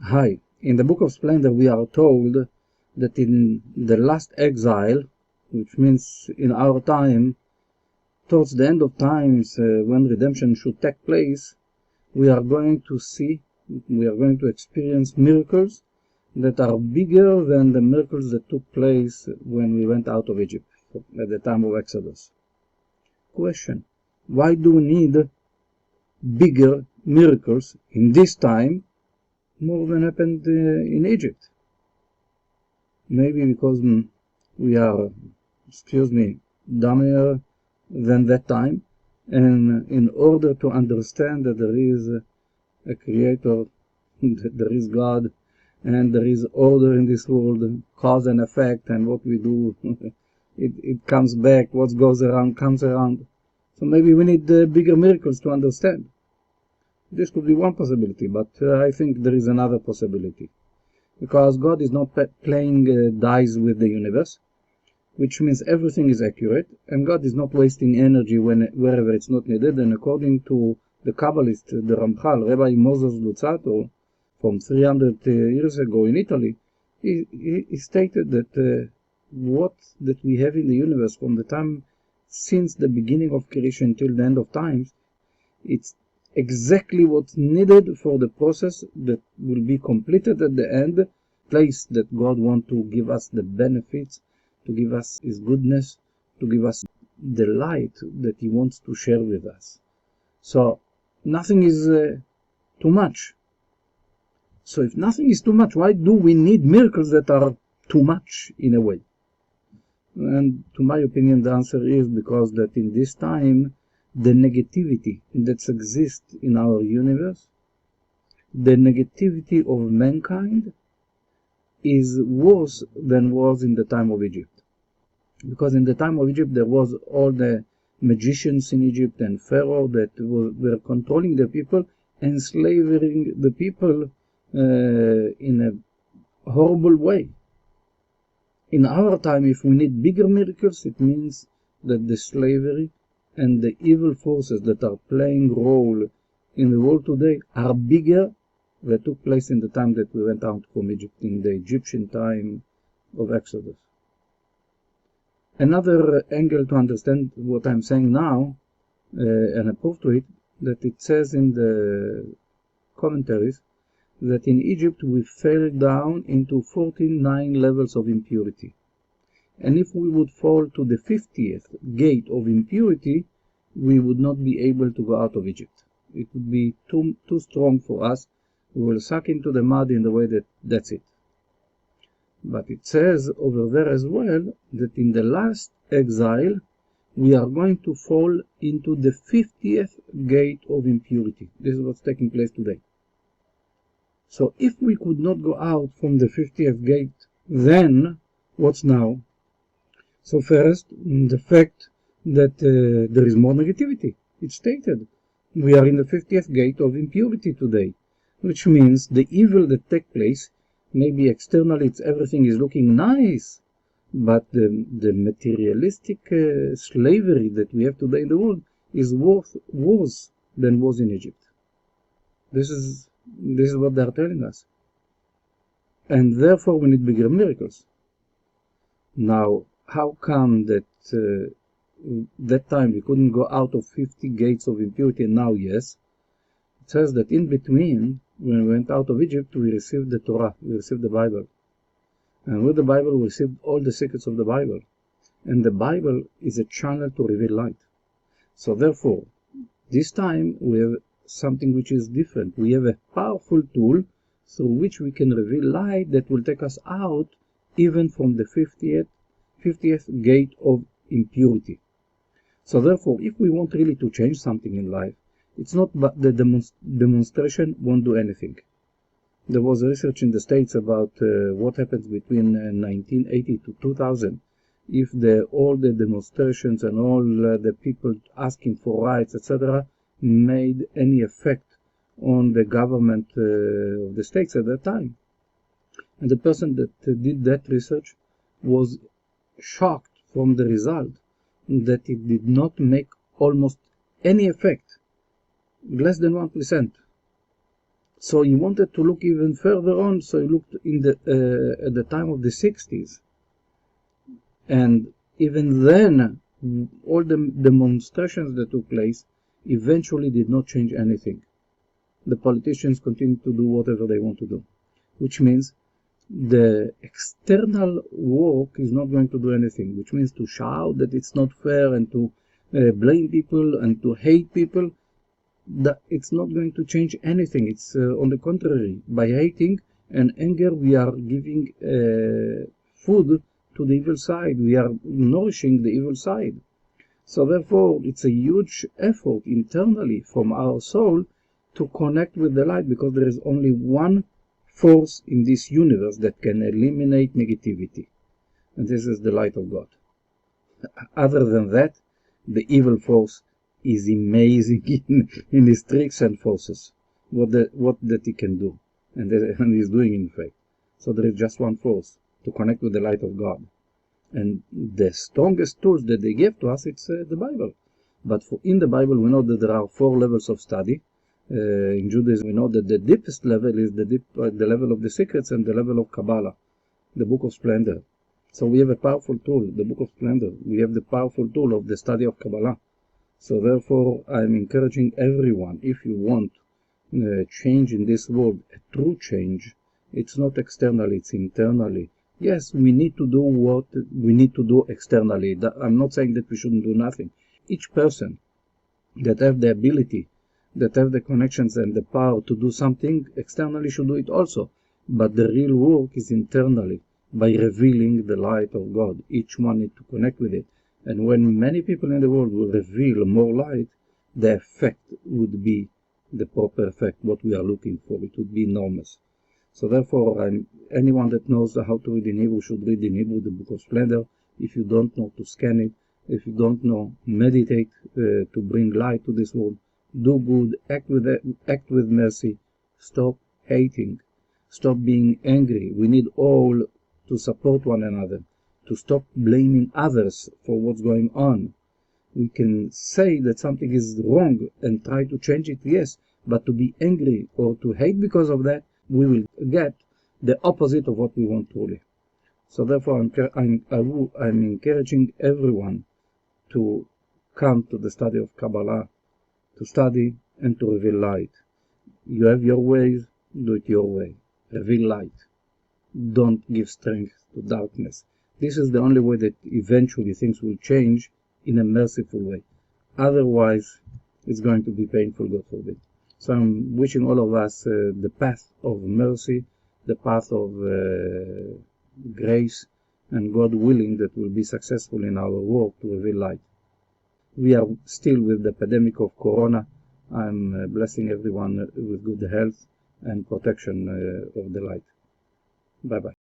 Hi, in the Book of Splendor we are told that in the last exile, which means in our time, towards the end of times, when redemption should take place, we are going to experience miracles that are bigger than the miracles that took place when we went out of Egypt at the time of Exodus. Question: why do we need bigger miracles in this time more than happened in Egypt? Maybe because we are, dumber than that time, and in order to understand that there is a creator, that there is God, and there is order in this world, cause and effect, and what we do, it comes back, what goes around comes around. So maybe we need bigger miracles to understand. This could be one possibility, but I think there is another possibility. Because God is not playing dice with the universe, which means everything is accurate, and God is not wasting energy wherever it's not needed. And according to the Kabbalist, the Ramchal, Rabbi Moses Luzzatto, from 300 years ago in Italy, he stated that what that we have in the universe from the time since the beginning of creation till the end of times, it's exactly what's needed for the process that will be completed at the end, place that God wants to give us the benefits, to give us His goodness, to give us the light that He wants to share with us. So nothing is too much. So if nothing is too much, why do we need miracles that are too much in a way? And to my opinion, the answer is because that in this time, the negativity that exists in our universe, the negativity of mankind, is worse than was in the time of Egypt. Because in the time of Egypt there was all the magicians in Egypt and Pharaoh that were controlling the people, enslaving the people in a horrible way. In our time, if we need bigger miracles, it means that the slavery and the evil forces that are playing role in the world today are bigger than took place in the time that we went out from Egypt, in the Egyptian time of Exodus. Another angle to understand what I'm saying now, and a proof to it, that it says in the commentaries that in Egypt we fell down into 49 levels of impurity. And if we would fall to the 50th gate of impurity, we would not be able to go out of Egypt. It would be too strong for us. We will suck into the mud in the way that's it. But it says over there as well that in the last exile, we are going to fall into the 50th gate of impurity. This is what's taking place today. So if we could not go out from the 50th gate, then what's now? So first, the fact that there is more negativity. It's stated. We are in the 50th gate of impurity today, which means the evil that takes place, maybe externally everything is looking nice, but the materialistic slavery that we have today in the world is worse than was in Egypt. This is what they are telling us. And therefore we need bigger miracles. Now, how come that that time we couldn't go out of 50 gates of impurity and now yes? It says that in between, when we went out of Egypt, we received the Torah, we received the Bible. And with the Bible, we received all the secrets of the Bible. And the Bible is a channel to reveal light. So therefore, this time we have something which is different. We have a powerful tool through which we can reveal light that will take us out even from the 50th gate of impurity. So therefore, if we want really to change something in life, it's not but the demonstration won't do anything. There was research in the States about what happens between 1980 to 2000 if all the demonstrations and all the people asking for rights, etc., made any effect on the government of the States at that time. And the person that did that research was shocked from the result that it did not make almost any effect, less than 1%. So he wanted to look even further on, so he looked in the at the time of the 60s. And even then, all the demonstrations that took place eventually did not change anything. The politicians continue to do whatever they want to do, which means the external work is not going to do anything, which means to shout that it's not fair and to blame people and to hate people, that it's not going to change anything. It's on the contrary. By hating and anger, we are giving food to the evil side. We are nourishing the evil side. So therefore, it's a huge effort internally from our soul to connect with the light, because there is only one force in this universe that can eliminate negativity, and this is the light of God. Other than that, the evil force is amazing in his tricks and forces, what that he can do, and he's doing in fact. So there is just one force to connect with the light of God, and the strongest tools that they give to us, it's the Bible. But in the Bible we know that there are 4 levels of study. In Judaism we know that the deepest level is the level of the secrets and the level of Kabbalah, the Book of Splendor. So we have a powerful tool, the Book of Splendor. We have the powerful tool of the study of Kabbalah. So therefore I'm encouraging everyone, if you want change in this world, a true change, it's not externally, it's internally. Yes, we need to do what we need to do externally. I'm not saying that we shouldn't do nothing. Each person that have the ability, that have the connections and the power to do something externally should do it also. But the real work is internally, by revealing the light of God. Each one needs to connect with it. And when many people in the world will reveal more light, the effect would be the proper effect, what we are looking for. It would be enormous. So therefore, anyone that knows how to read in Hebrew should read in Hebrew the Book of Splendor. If you don't know, to scan it. If you don't know, meditate to bring light to this world. Do good, act with mercy. Stop hating. Stop being angry. We need all to support one another, to stop blaming others for what's going on. We can say that something is wrong and try to change it, yes, but to be angry or to hate because of that, we will get the opposite of what we want truly. So therefore, I'm encouraging everyone to come to the study of Kabbalah, to study and to reveal light. You have your ways, do it your way. Reveal light. Don't give strength to darkness. This is the only way that eventually things will change in a merciful way. Otherwise, it's going to be painful, God forbid. So I'm wishing all of us the path of mercy, the path of grace, and God willing that we'll be successful in our work to reveal light. We are still with the pandemic of Corona. I'm blessing everyone with good health and protection of the light. Bye-bye.